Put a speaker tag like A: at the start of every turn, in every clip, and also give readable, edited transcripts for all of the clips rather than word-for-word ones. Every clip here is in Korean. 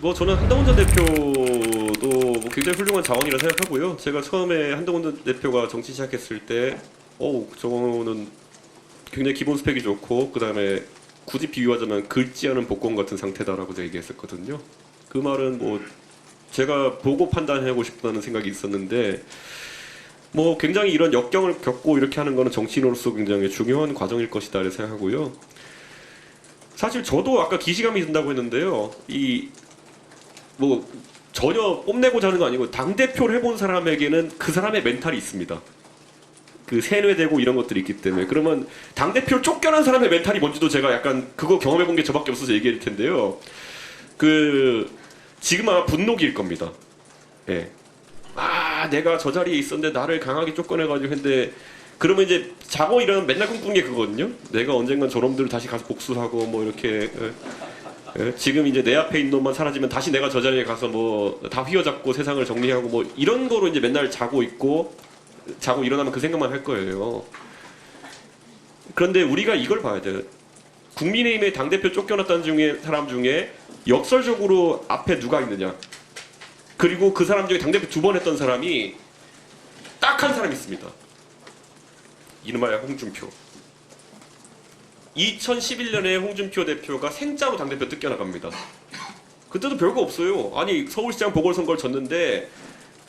A: 뭐 저는 한동훈 전 대표도 뭐 굉장히 훌륭한 자원이라 생각하고요. 제가 처음에 한동훈 전 대표가 정치 시작했을 때, 저거는 굉장히 기본 스펙이 좋고, 그 다음에 굳이 비유하자면 긁지 않은 복권 같은 상태다라고 제가 얘기했었거든요. 그 말은 뭐 제가 보고 판단하고 싶다는 생각이 있었는데, 뭐 굉장히 이런 역경을 겪고 이렇게 하는 거는 정치인으로서 굉장히 중요한 과정일 것이다 이렇게 생각하고요. 사실 저도 아까 기시감이 든다고 했는데요. 뭐 전혀 뽐내고자 하는 거 아니고 당대표를 해본 사람에게는 그 사람의 멘탈이 있습니다. 그 세뇌되고 이런 것들이 있기 때문에. 그러면 당대표를 쫓겨난 사람의 멘탈이 뭔지도 제가 약간 그거 경험해본 게 저밖에 없어서 얘기할 텐데요. 지금 아마 분노기일 겁니다. 예. 내가 저 자리에 있었는데 나를 강하게 쫓겨내가지고 했는데, 그러면 이제 자고 일어나면 맨날 꿈꾸는 게 그거거든요. 내가 언젠간 저놈들을 다시 가서 복수하고 뭐 이렇게. 지금 이제 내 앞에 있는 놈만 사라지면 다시 내가 저 자리에 가서 뭐 다 휘어잡고 세상을 정리하고 뭐 이런 거로 이제 맨날 자고 있고, 자고 일어나면 그 생각만 할 거예요. 그런데 우리가 이걸 봐야 돼요. 국민의힘의 당대표 쫓겨났다는 사람 중에 역설적으로 앞에 누가 있느냐. 그리고 그 사람 중에 당대표 2번 했던 사람이 딱 한 사람이 있습니다. 이름하여 홍준표. 2011년에 홍준표 대표가 생짜로 당대표 뜯겨나갑니다. 그때도 별거 없어요. 아니 서울시장 보궐선거를 졌는데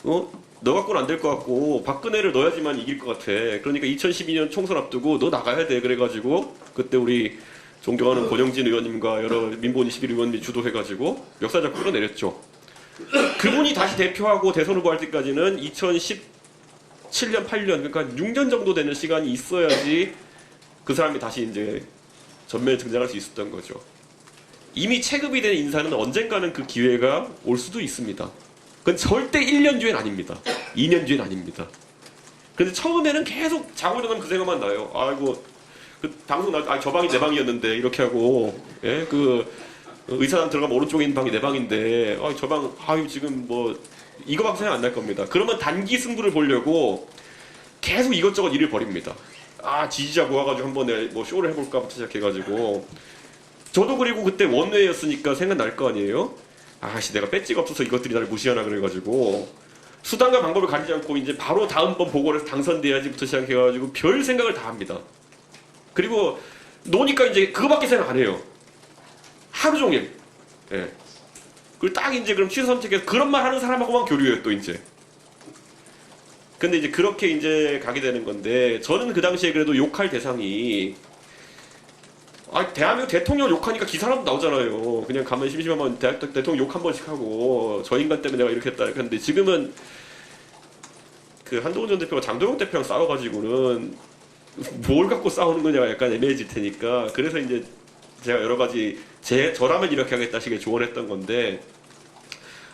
A: 너 갖고는 안 될 것 같고 박근혜를 넣어야지만 이길 것 같아. 그러니까 2012년 총선 앞두고 너 나가야 돼. 그래가지고 그때 우리 존경하는 권영진 의원님과 여러 민본 21 의원님이 주도해가지고 역사적 끌어내렸죠. 그분이 다시 대표하고 대선 후보 할 때까지는 2017년, 8년, 그러니까 6년 정도 되는 시간이 있어야지 그 사람이 다시 이제 전면에 등장할 수 있었던 거죠. 이미 체급이 된 인사는 언젠가는 그 기회가 올 수도 있습니다. 그건 절대 1년 뒤엔 아닙니다. 2년 뒤엔 아닙니다. 근데 처음에는 계속 자고 일어나면 그 생각만 나요. 아이고, 방송 저 방이 내 방이었는데, 이렇게 하고, 예, 의사당 들어가면 오른쪽에 있는 방이 내 방인데, 저 방, 지금 뭐, 이거밖에 생각 안 날 겁니다. 그러면 단기 승부를 보려고 계속 이것저것 일을 벌입니다. 지지자 모아가지고 한번 뭐 쇼를 해볼까부터 시작해가지고. 저도 그리고 그때 원외였으니까 생각날 거 아니에요? 내가 배지가 없어서 이것들이 나를 무시하나 그래가지고. 수단과 방법을 가리지 않고 이제 바로 다음번 보궐에서 당선돼야지부터 시작해가지고 별 생각을 다 합니다. 그리고 노니까 이제 그거밖에 생각 안 해요. 하루 종일. 예. 그리고 딱 이제 그럼 취사 선택해서 그런 말 하는 사람하고만 교류해요, 또 이제. 근데 이제 그렇게 이제 가게 되는 건데, 저는 그 당시에 그래도 욕할 대상이, 대한민국 대통령 욕하니까 기사라도 나오잖아요. 그냥 가면 심심하면 대통령 욕 한 번씩 하고, 저 인간 때문에 내가 이렇게 했다. 근데 지금은 그 한동훈 전 대표가 장도영 대표랑 싸워가지고는 뭘 갖고 싸우는 거냐가 약간 애매해질 테니까, 그래서 이제 제가 여러 가지 저라면 이렇게 하겠다 식의 조언했던 건데,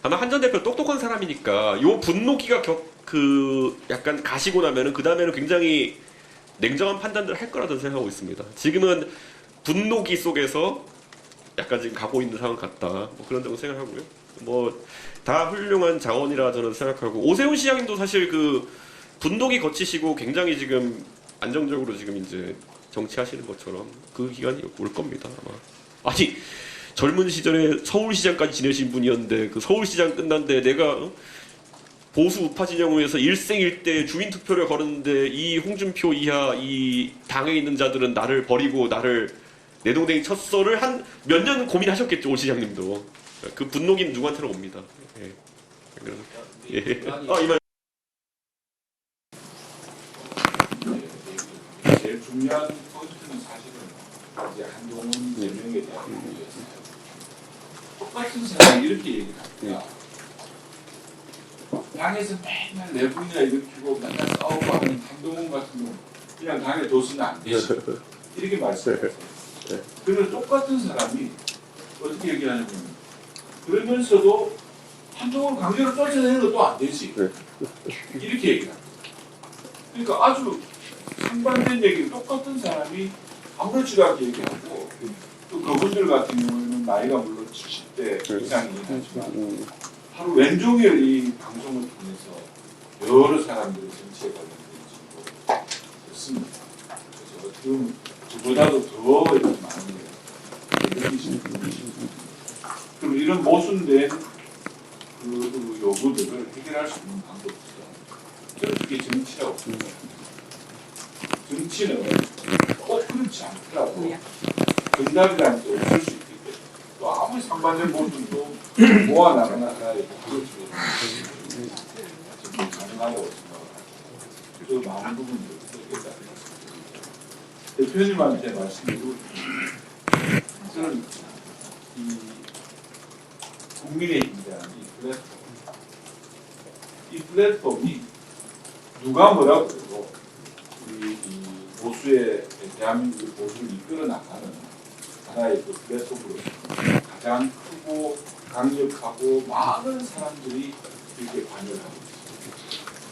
A: 아마 한 전 대표 똑똑한 사람이니까 요 분노기가 약간 가시고 나면은 그 다음에는 굉장히 냉정한 판단들을 할 거라고 생각하고 있습니다. 지금은 분노기 속에서 약간 지금 가고 있는 상황 같다. 뭐 그런 정도 생각하고요. 뭐 다 훌륭한 자원이라 저는 생각하고, 오세훈 시장님도 사실 분노기 거치시고 굉장히 지금 안정적으로 지금 이제 정치하시는 것처럼 그 기간이 올 겁니다, 아마. 젊은 시절에 서울시장까지 지내신 분이었는데, 그 서울시장 끝난데 내가 보수 우파 진영에서 일생일대 주민투표를 걸었는데, 이 홍준표 이하 이 당에 있는 자들은 나를 버리고 나를 내동댕이 쳤어를 한 몇 년 고민하셨겠죠, 오 시장님도. 그 분노기는 누구한테나 옵니다. 예. 그래서, 예. 이만.
B: 제일 중요한 포인트는 사실은 이제 한동훈 전명에 대한 부분이었어요. 똑같은 사람이 이렇게 얘기합니다. 당에서 맨날 내분이나 일으키고 맨날 싸우고 하는 한동훈 같은 경우 그냥 당에 뒀으면 안 되지. 이렇게 말씀하세요. 그런 똑같은 사람이 어떻게 얘기하냐면, 그러면서도 한동훈 강제로 쫓아내는 것도 안 되지. 이렇게 얘기합니다. 그러니까 아주 상반된 얘기, 똑같은 사람이 아무렇지도 않게 얘기하고, 또 그분들 같은 경우에는 나이가 물론 70대 이상이긴 하지만 하루 왼종일 이 방송을 통해서 여러 사람들이 정치에 관련된 정보를 듣습니다. 그래서 어떻게 보면 저보다도 더 이렇게 많은 걸 느끼시는 분이십니다. 그럼 이런 모순된 그 요구들을 해결할 수 있는 방법이 있어. 저는 그게 정치라고 생각해요. 정치는 꼭 그렇지 않더라도 정답이라는 게 없을 수 있기 때문에 또 아무리 상반된 모순도 모아나가는 하나의 그렇지 가능하다고 생각을 하고 그 많은 부분들을 얘기했다. 대표님한테 말씀드리고 저는 이 국민의힘이라는 이 플랫폼이 누가 뭐라고 해도 우리 이 보수의 대한민국 보수를 이끌어 나가는 하나의 그 플랫폼으로 가장 크고 강력하고 많은 사람들이 이렇게 관여를 하고 있습니다.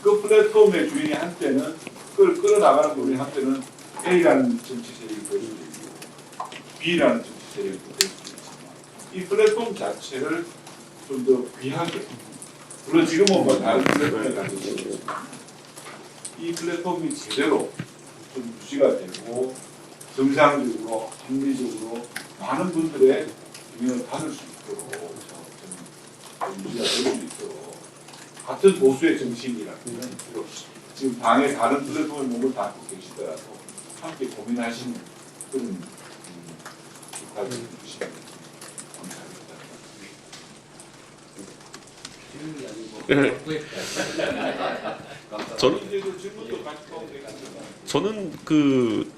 B: 그 플랫폼의 주인이 한때는 그걸 끌어나가는 분이 한때는 A라는 정치 세력이 될 수도 있고 B라는 정치 세력이 될 수도 있지만 이 플랫폼 자체를 좀 더 귀하게 물론 지금은 뭐 다른 플랫폼을 가지고 있지만 이 플랫폼이 제대로 좀 유지가 되고 정상적으로 합리적으로 많은 분들의 영향을 받을 수 있도록 좀 유지가 될 수 있도록 같은 보수의 정신이라면 지금 당의 다른 플랫폼에 몸을 담고 계시더라도 함께 고민하시는 그런 역할을 해주시면 감사합니다.
A: 저는 그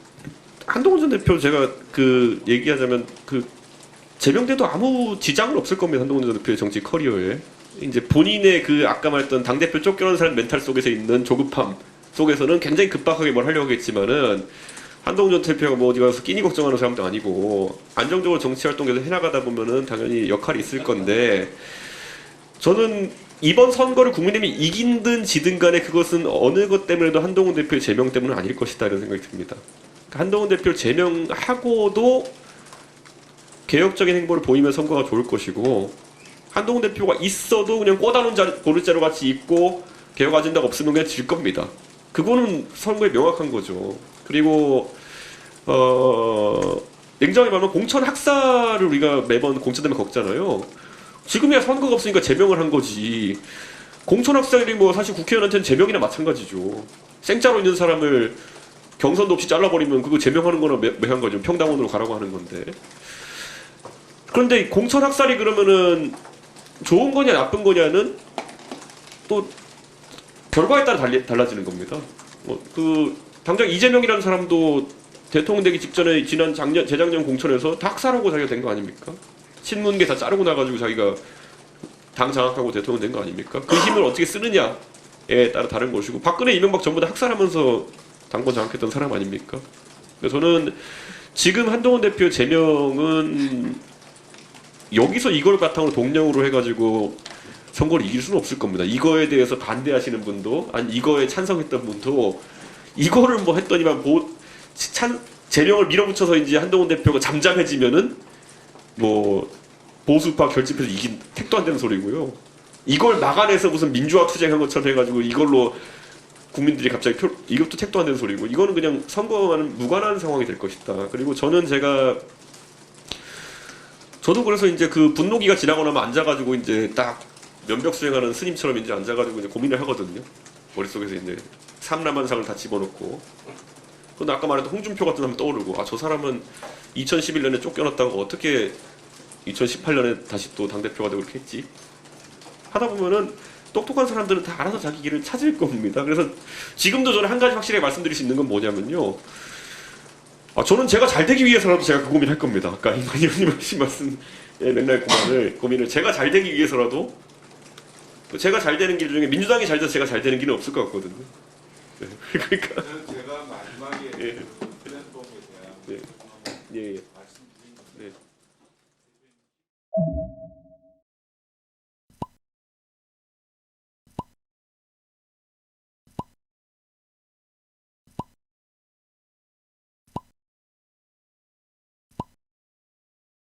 A: 한동훈 전 대표 제가 그 얘기하자면 그 제명돼도 아무 지장은 없을 겁니다. 한동훈 전 대표의 정치 커리어에 이제 본인의 그 아까 말했던 당 대표 쫓겨난 사람 멘탈 속에서 있는 조급함 속에서는 굉장히 급박하게 뭘 하려고 했지만은 한동훈 전 대표가 뭐 어디 가서 끼니 걱정하는 사람도 아니고 안정적으로 정치 활동 계속 해나가다 보면은 당연히 역할이 있을 건데 저는 이번 선거를 국민의힘이 이긴든 지든 간에 그것은 어느 것 때문에도 한동훈 대표의 제명 때문은 아닐 것이다 이런 생각이 듭니다. 한동훈 대표를 제명하고도 개혁적인 행보를 보이면 선거가 좋을 것이고 한동훈 대표가 있어도 그냥 꽂아놓은 보르자루 같이 있고 개혁 아젠다가 없으면 그냥 질 겁니다. 그거는 선거에 명확한 거죠. 그리고 냉정히 말하면 공천 학살을 우리가 매번 공천되면 겪잖아요. 지금이야 선거가 없으니까 제명을 한 거지. 공천 학살이 뭐 사실 국회의원한테는 제명이나 마찬가지죠. 생짜로 있는 사람을 경선도 없이 잘라버리면 그거 제명하는 거나 매한 거죠. 평당원으로 가라고 하는 건데. 그런데 공천 학살이 그러면은 좋은 거냐 나쁜 거냐는 또 결과에 따라 달라지는 겁니다. 그 당장 이재명이라는 사람도 대통령 되기 직전에 지난 재작년 공천에서 다 학살하고 자기가 된 거 아닙니까? 신문계 다 자르고 나가지고 자기가 당 장악하고 대통령 된 거 아닙니까? 그 힘을 어떻게 쓰느냐에 따라 다른 것이고 박근혜, 이명박 전부 다 학살하면서 당권 장악했던 사람 아닙니까? 그래서 저는 지금 한동훈 대표 제명은 여기서 이걸 바탕으로 동력으로 해가지고 선거를 이길 수는 없을 겁니다. 이거에 대해서 반대하시는 분도 아니 이거에 찬성했던 분도 이거를 뭐 했더니만 제명을 밀어붙여서 이제 한동훈 대표가 잠잠해지면은 뭐 보수파 결집해서 이긴 택도 안 되는 소리고요. 이걸 막아내서 무슨 민주화 투쟁한 것처럼 해가지고 이걸로 국민들이 갑자기 이것도 택도 안 되는 소리고 이거는 그냥 선거와는 무관한 상황이 될 것이다. 그리고 저도 그래서 이제 그 분노기가 지나고 나면 앉아가지고 이제 딱 면벽 수행하는 스님처럼 이제 앉아가지고 이제 고민을 하거든요. 머릿속에서 이제 삼라만상을 다 집어넣고. 근데 아까 말했던 홍준표 같은 사람 떠오르고 아 저 사람은 2011년에 쫓겨났다고 어떻게 2018년에 다시 또 당대표가 되고 그렇게 했지? 하다 보면은 똑똑한 사람들은 다 알아서 자기 길을 찾을 겁니다. 그래서 지금도 저는 한 가지 확실하게 말씀드릴 수 있는 건 뭐냐면요. 저는 제가 잘 되기 위해서라도 제가 그 고민을 할 겁니다. 아까 이만희 의원님 하신 말씀 맨날 고민을 제가 잘 되기 위해서라도 제가 잘 되는 길 중에 민주당이 잘 돼서 제가 잘 되는 길은 없을 것 같거든요. 네. 그러니까
B: 제가 마지막에
A: 예.
B: 플랫폼에 대한
A: 예.